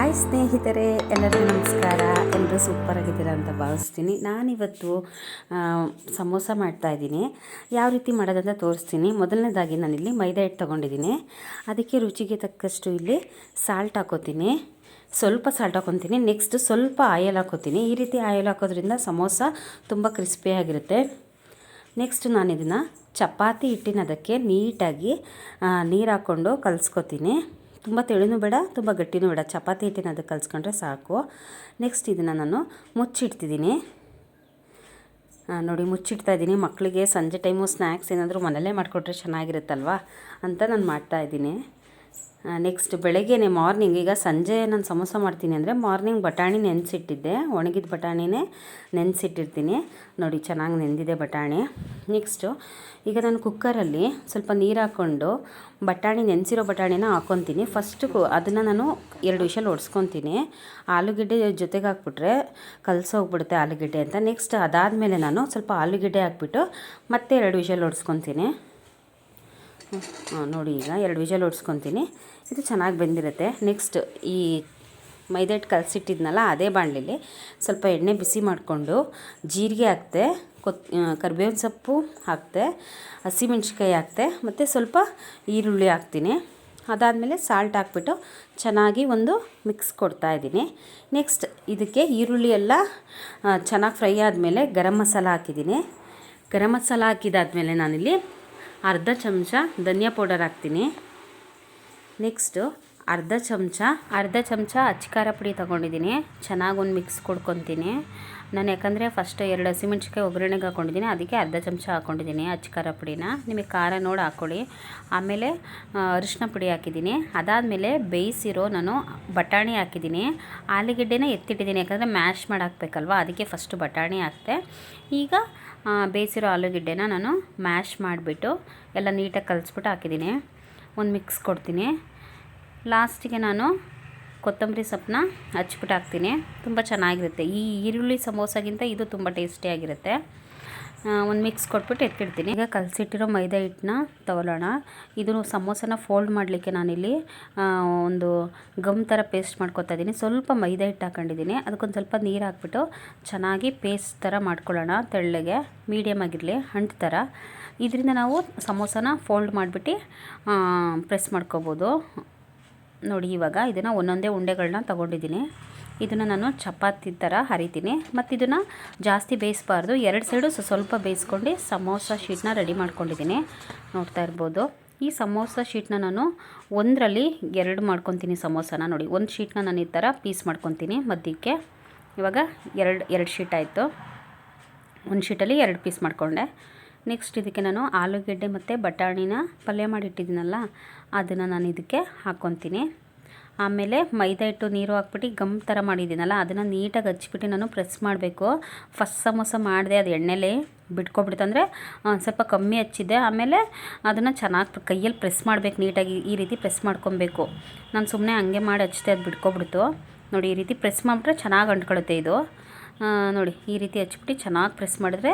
Hi ಸ್ನೇಹಿತರೆ, ಎಲ್ಲರಿಗೂ ನಮಸ್ಕಾರ. ಎಲ್ಲರೂ ಸೂಪರ್ ಆಗಿದ್ದೀರಾ ಅಂತ ಭಾವಿಸ್ತೀನಿ. ನಾನಿವತ್ತು ಸಮೋಸ ಮಾಡ್ತಾಯಿದ್ದೀನಿ. ಯಾವ ರೀತಿ ಮಾಡೋದಂತ ತೋರಿಸ್ತೀನಿ. ಮೊದಲನೇದಾಗಿ ನಾನಿಲ್ಲಿ ಮೈದಾ ಹಿಟ್ಟು ತೊಗೊಂಡಿದ್ದೀನಿ. ಅದಕ್ಕೆ ರುಚಿಗೆ ತಕ್ಕಷ್ಟು ಇಲ್ಲಿ ಸಾಲ್ಟ್ ಹಾಕೋತೀನಿ, ಸ್ವಲ್ಪ ಸಾಲ್ಟ್ ಹಾಕೊತೀನಿ. ನೆಕ್ಸ್ಟ್ ಸ್ವಲ್ಪ ಆಯಿಲ್ ಹಾಕೋತೀನಿ. ಈ ರೀತಿ ಆಯಿಲ್ ಹಾಕೋದ್ರಿಂದ ಸಮೋಸ ತುಂಬ ಕ್ರಿಸ್ಪಿಯಾಗಿರುತ್ತೆ. ನೆಕ್ಸ್ಟ್ ನಾನು ಇದನ್ನು ಚಪಾತಿ ಹಿಟ್ಟಿನದಕ್ಕೆ ನೀಟಾಗಿ ನೀರು ಹಾಕ್ಕೊಂಡು ಕಲಿಸ್ಕೊತೀನಿ. ತುಂಬ ತೆಳುನೂ ಬೇಡ, ತುಂಬ ಗಟ್ಟಿನೂ ಬೇಡ, ಚಪಾತಿ ಹಿಟ್ಟಿನ ಅದಕ್ಕೆ ಕಲಿಸ್ಕೊಂಡ್ರೆ ಸಾಕು. ನೆಕ್ಸ್ಟ್ ಇದನ್ನು ನಾನು ಮುಚ್ಚಿಡ್ತಿದ್ದೀನಿ. ನೋಡಿ, ಮುಚ್ಚಿಡ್ತಾಯಿದ್ದೀನಿ. ಮಕ್ಕಳಿಗೆ ಸಂಜೆ ಟೈಮು ಸ್ನ್ಯಾಕ್ಸ್ ಏನಾದರೂ ಮನೆಯಲ್ಲೇ ಮಾಡಿಕೊಟ್ರೆ ಚೆನ್ನಾಗಿರುತ್ತಲ್ವ ಅಂತ ನಾನು ಮಾಡ್ತಾಯಿದ್ದೀನಿ. ನೆಕ್ಸ್ಟ್ ಬೆಳಗ್ಗೆನೇ ಮಾರ್ನಿಂಗ್, ಈಗ ಸಂಜೆ ನಾನು ಸಮೋಸ ಮಾಡ್ತೀನಿ ಅಂದರೆ ಮಾರ್ನಿಂಗ್ ಬಟಾಣಿ ನೆನೆಸಿಟ್ಟಿದ್ದೆ. ಒಣಗಿದ ಬಟಾಣಿನೇ ನೆನೆಸಿಟ್ಟಿರ್ತೀನಿ. ನೋಡಿ, ಚೆನ್ನಾಗಿ ನೆಂದಿದೆ ಬಟಾಣಿ. ನೆಕ್ಸ್ಟು ಈಗ ನಾನು ಕುಕ್ಕರಲ್ಲಿ ಸ್ವಲ್ಪ ನೀರು ಹಾಕ್ಕೊಂಡು ನೆನೆಸಿರೋ ಬಟಾಣಿನ ಹಾಕ್ಕೊತೀನಿ. ಫಸ್ಟು ಅದನ್ನು ನಾನು 2 ವಿಷಲ್ ಹೊಡ್ಸ್ಕೊತೀನಿ. ಆಲೂಗೆಡ್ಡೆ ಜೊತೆಗೆ ಹಾಕ್ಬಿಟ್ರೆ ಕಲಸೋಗ್ಬಿಡುತ್ತೆ ಆಲೂಗೆಡ್ಡೆ ಅಂತ. ನೆಕ್ಸ್ಟ್ ಅದಾದಮೇಲೆ ನಾನು ಸ್ವಲ್ಪ ಆಲೂಗೆಡ್ಡೆ ಹಾಕ್ಬಿಟ್ಟು ಮತ್ತೆ 2 ವಿಷಲ್ ಹೊಡ್ಸ್ಕೊತೀನಿ. ನೋಡಿ, ಈಗ 2 ವಿಷಲ್ ಹೊಡ್ಸ್ಕೊತೀನಿ. ಇದು ಚೆನ್ನಾಗಿ ಬೆಂದಿರುತ್ತೆ. ನೆಕ್ಸ್ಟ್ ಈ ಮೈದಾ ಹಿಟ್ಟು ಕಲಸಿಟ್ಟಿದ್ನಲ್ಲ, ಅದೇ ಬಾಣಲೆಯಲ್ಲಿ ಸ್ವಲ್ಪ ಎಣ್ಣೆ ಬಿಸಿ ಮಾಡಿಕೊಂಡು ಜೀರಿಗೆ ಹಾಕ್ತೆ, ಕರಿಬೇವಿನ ಸೊಪ್ಪು ಹಾಕ್ತೆ, ಹಸಿಮೆಣ್ಸಿಕಾಯಿ ಹಾಕ್ತೆ, ಮತ್ತು ಸ್ವಲ್ಪ ಈರುಳ್ಳಿ ಹಾಕ್ತೀನಿ. ಅದಾದಮೇಲೆ ಸಾಲ್ಟ್ ಹಾಕ್ಬಿಟ್ಟು ಚೆನ್ನಾಗಿ ಒಂದು ಮಿಕ್ಸ್ ಕೊಡ್ತಾಯಿದ್ದೀನಿ. ನೆಕ್ಸ್ಟ್ ಇದಕ್ಕೆ ಈರುಳ್ಳಿ ಎಲ್ಲ ಚೆನ್ನಾಗಿ ಫ್ರೈ ಆದಮೇಲೆ ಗರಂ ಮಸಾಲ ಹಾಕಿದ್ದೀನಿ. ಗರಂ ಮಸಾಲ ಹಾಕಿದಾದ್ಮೇಲೆ ನಾನಿಲ್ಲಿ ಅರ್ಧ ಚಮಚ ಧನಿಯಾ ಪೌಡರ್ ಹಾಕ್ತೀನಿ. ನೆಕ್ಸ್ಟು ಅರ್ಧ ಚಮಚ ಅಚ್ಕಾರ ಪುಡಿ ತೊಗೊಂಡಿದ್ದೀನಿ. ಚೆನ್ನಾಗಿ ಒಂದು ಮಿಕ್ಸ್ ಕೊಡ್ಕೊತೀನಿ ನಾನು. ಯಾಕಂದರೆ ಫಸ್ಟ್ 2 ಹಸಿಮೆಣ್ಸಿಕಾಯಿ ಒಗ್ಗರಣೆಗೆ ಹಾಕ್ಕೊಂಡಿದ್ದೀನಿ, ಅದಕ್ಕೆ ಅರ್ಧ ಚಮಚ ಹಾಕ್ಕೊಂಡಿದ್ದೀನಿ ಅಚ್ಕಾರ ಪುಡಿನ. ನಿಮಗೆ ಖಾರ ನೋಡಿ ಹಾಕ್ಕೊಳ್ಳಿ. ಆಮೇಲೆ ಅರಿಶಿನ ಪುಡಿ ಹಾಕಿದ್ದೀನಿ. ಅದಾದಮೇಲೆ ಬೇಯಿಸಿರೋ ನಾನು ಬಟಾಣಿ ಹಾಕಿದ್ದೀನಿ. ಆಲೂಗೆಡ್ಡೆನ ಎತ್ತಿಟ್ಟಿದ್ದೀನಿ, ಯಾಕಂದರೆ ಮ್ಯಾಶ್ ಮಾಡಿ ಹಾಕ್ಬೇಕಲ್ವ, ಅದಕ್ಕೆ ಫಸ್ಟು ಬಟಾಣಿ ಹಾಕ್ತೆ. ಈಗ ಬೇಯಿಸಿರೋ ಆಲೂಗೆಡ್ಡೆನ ನಾನು ಮ್ಯಾಶ್ ಮಾಡಿಬಿಟ್ಟು ಎಲ್ಲ ನೀಟಾಗಿ ಕಲಿಸ್ಬಿಟ್ಟು ಹಾಕಿದ್ದೀನಿ. ಒಂದು ಮಿಕ್ಸ್ ಕೊಡ್ತೀನಿ. ಲಾಸ್ಟಿಗೆ ನಾನು ಕೊತ್ತಂಬರಿ ಸೊಪ್ಪನ್ನ ಹಚ್ಬಿಟ್ಟು ಹಾಕ್ತೀನಿ. ತುಂಬ ಚೆನ್ನಾಗಿರುತ್ತೆ. ಈ ಈರುಳ್ಳಿ ಸಮೋಸಗಿಂತ ಇದು ತುಂಬ ಟೇಸ್ಟಿಯಾಗಿರುತ್ತೆ. ಒಂದು ಮಿಕ್ಸ್ ಕೊಟ್ಬಿಟ್ಟು ಎತ್ತಿಡ್ತೀನಿ. ಈಗ ಕಲಸಿಟ್ಟಿರೋ ಮೈದಾ ಹಿಟ್ಟನ್ನ ತಗೊಳ್ಳೋಣ. ಇದು ಸಮೋಸನ ಫೋಲ್ಡ್ ಮಾಡಲಿಕ್ಕೆ ನಾನಿಲ್ಲಿ ಒಂದು ಗಮ್ ಥರ ಪೇಸ್ಟ್ ಮಾಡ್ಕೊತಾ ಇದ್ದೀನಿ. ಸ್ವಲ್ಪ ಮೈದಾ ಹಿಟ್ಟು ಹಾಕೊಂಡಿದ್ದೀನಿ, ಅದಕ್ಕೊಂದು ಸ್ವಲ್ಪ ನೀರು ಹಾಕ್ಬಿಟ್ಟು ಚೆನ್ನಾಗಿ ಪೇಸ್ಟ್ ಥರ ಮಾಡ್ಕೊಳ್ಳೋಣ. ತೆಳ್ಳಗೆ ಮೀಡಿಯಮ್ ಆಗಿರಲಿ, ಅಂಟು ಥರ. ಇದರಿಂದ ನಾವು ಸಮೋಸನ ಫೋಲ್ಡ್ ಮಾಡಿಬಿಟ್ಟು ಪ್ರೆಸ್ ಮಾಡ್ಕೋಬೋದು. ನೋಡಿ, ಇವಾಗ ಇದನ್ನು ಒಂದೊಂದೇ ಉಂಡೆಗಳನ್ನ ತೊಗೊಂಡಿದ್ದೀನಿ. ಇದನ್ನು ನಾನು ಚಪಾತಿ ಥರ ಹರಿತೀನಿ. ಮತ್ತು ಇದನ್ನು ಜಾಸ್ತಿ ಬೇಯಿಸಬಾರ್ದು, 2 ಸೈಡು ಸ್ವಲ್ಪ ಬೇಯಿಸ್ಕೊಂಡು ಸಮೋಸ ಶೀಟ್ನ ರೆಡಿ ಮಾಡ್ಕೊಂಡಿದ್ದೀನಿ. ನೋಡ್ತಾ ಇರ್ಬೋದು. ಈ ಸಮೋಸ ಶೀಟ್ನ ನಾನು ಒಂದರಲ್ಲಿ 2 ಮಾಡ್ಕೊತೀನಿ ಸಮೋಸನ. ನೋಡಿ, ಒಂದು ಶೀಟ್ನ ನಾನು ಈ ಥರ ಪೀಸ್ ಮಾಡ್ಕೊತೀನಿ ಮಧ್ಯಕ್ಕೆ. ಇವಾಗ 2 ಶೀಟ್ ಆಯಿತು. ಒಂದು ಶೀಟಲ್ಲಿ 2 ಪೀಸ್ ಮಾಡಿಕೊಂಡೆ. ನೆಕ್ಸ್ಟ್ ಇದಕ್ಕೆ ನಾನು ಆಲೂಗೆಡ್ಡೆ ಮತ್ತು ಬಟಾಣಿನ ಪಲ್ಯ ಮಾಡಿಟ್ಟಿದ್ದೀನಲ್ಲ, ಅದನ್ನು ನಾನು ಇದಕ್ಕೆ ಹಾಕ್ಕೊತೀನಿ. ಆಮೇಲೆ ಮೈದಾ ಹಿಟ್ಟು ನೀರು ಹಾಕ್ಬಿಟ್ಟು ಗಮ್ ಥರ ಮಾಡಿದ್ದೀನಲ್ಲ, ಅದನ್ನು ನೀಟಾಗಿ ಹಚ್ಬಿಟ್ಟು ನಾನು ಪ್ರೆಸ್ ಮಾಡಬೇಕು. ಫಸ್ಟ್ ಸಮೋಸ ಮಾಡಿದೆ, ಅದು ಎಣ್ಣೆಲೇ ಬಿಟ್ಕೊಬಿಡ್ತು. ಅಂದರೆ ಸ್ವಲ್ಪ ಕಮ್ಮಿ ಹಚ್ಚಿದ್ದೆ. ಆಮೇಲೆ ಅದನ್ನು ಚೆನ್ನಾಗಿ ಕೈಯಲ್ಲಿ ಪ್ರೆಸ್ ಮಾಡಬೇಕು, ನೀಟಾಗಿ ಈ ರೀತಿ ಪ್ರೆಸ್ ಮಾಡ್ಕೊಬೇಕು. ನಾನು ಸುಮ್ಮನೆ ಹಂಗೆ ಮಾಡಿ ಹಚ್ಚಿದೆ, ಅದು ಬಿಟ್ಕೊಬಿಡ್ತು. ನೋಡಿ, ಈ ರೀತಿ ಪ್ರೆಸ್ ಮಾಡಿಬಿಟ್ರೆ ಚೆನ್ನಾಗಿ ಅಂಟ್ಕೊಳ್ಳುತ್ತೆ ಇದು. ನೋಡಿ, ಈ ರೀತಿ ಹಚ್ಬಿಟ್ಟು ಚೆನ್ನಾಗಿ ಪ್ರೆಸ್ ಮಾಡಿದ್ರೆ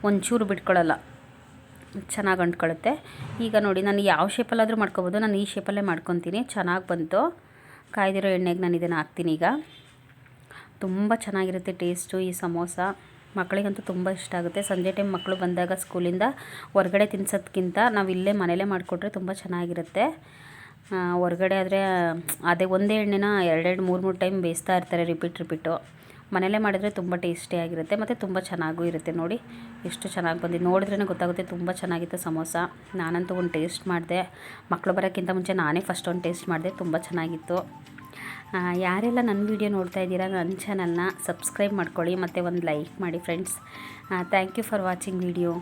ಒಂಚೂರು ಬಿಟ್ಕೊಳ್ಳಲ್ಲ, ಚೆನ್ನಾಗಿ ಅಂಟ್ಕೊಳ್ಳುತ್ತೆ. ಈಗ ನೋಡಿ, ನಾನು ಯಾವ ಶೇಪಲ್ಲಾದರೂ ಮಾಡ್ಕೊಬೋದು. ನಾನು ಈ ಶೇಪಲ್ಲೇ ಮಾಡ್ಕೊತೀನಿ. ಚೆನ್ನಾಗಿ ಬಂತು. ಕಾಯ್ದಿರೋ ಎಣ್ಣೆಗೆ ನಾನು ಇದನ್ನು ಹಾಕ್ತೀನಿ. ಈಗ ತುಂಬ ಚೆನ್ನಾಗಿರುತ್ತೆ ಟೇಸ್ಟು ಈ ಸಮೋಸ. ಮಕ್ಕಳಿಗಂತೂ ತುಂಬ ಇಷ್ಟ ಆಗುತ್ತೆ. ಸಂಜೆ ಟೈಮ್ ಮಕ್ಕಳು ಬಂದಾಗ ಸ್ಕೂಲಿಂದ ಹೊರಗಡೆ ತಿನ್ಸೋದಕ್ಕಿಂತ ನಾವು ಇಲ್ಲೇ ಮನೇಲೇ ಮಾಡಿಕೊಟ್ರೆ ತುಂಬ ಚೆನ್ನಾಗಿರುತ್ತೆ. ಹೊರಗಡೆ ಆದರೆ ಅದೇ ಒಂದೇ ಎಣ್ಣೆನ 2 3 ಟೈಮ್ ಬೇಯಿಸ್ತಾ ಇರ್ತಾರೆ, ರಿಪೀಟು. ಮನೇಲೇ ಮಾಡಿದರೆ ತುಂಬ ಟೇಸ್ಟಿಯಾಗಿರುತ್ತೆ ಮತ್ತು ತುಂಬ ಚೆನ್ನಾಗೂ ಇರುತ್ತೆ. ನೋಡಿ, ಎಷ್ಟು ಚೆನ್ನಾಗಿ ಬಂದಿದೆ. ನೋಡಿದ್ರೇ ಗೊತ್ತಾಗುತ್ತೆ ತುಂಬ ಚೆನ್ನಾಗಿತ್ತು ಸಮೋಸ. ನಾನಂತೂ ಒಂದು ಟೇಸ್ಟ್ ಮಾಡಿದೆ. ಮಕ್ಕಳು ಬರೋಕ್ಕಿಂತ ಮುಂಚೆ ನಾನೇ ಫಸ್ಟ್ ಒಂದು ಟೇಸ್ಟ್ ಮಾಡಿದೆ. ತುಂಬ ಚೆನ್ನಾಗಿತ್ತು. ಯಾರೆಲ್ಲ ನನ್ನ ವೀಡಿಯೋ ನೋಡ್ತಾ ಇದ್ದೀರಾ, ನನ್ನ ಚಾನಲ್ನ ಸಬ್ಸ್ಕ್ರೈಬ್ ಮಾಡ್ಕೊಳ್ಳಿ ಮತ್ತು ಒಂದು ಲೈಕ್ ಮಾಡಿ friends. Thank you for watching video.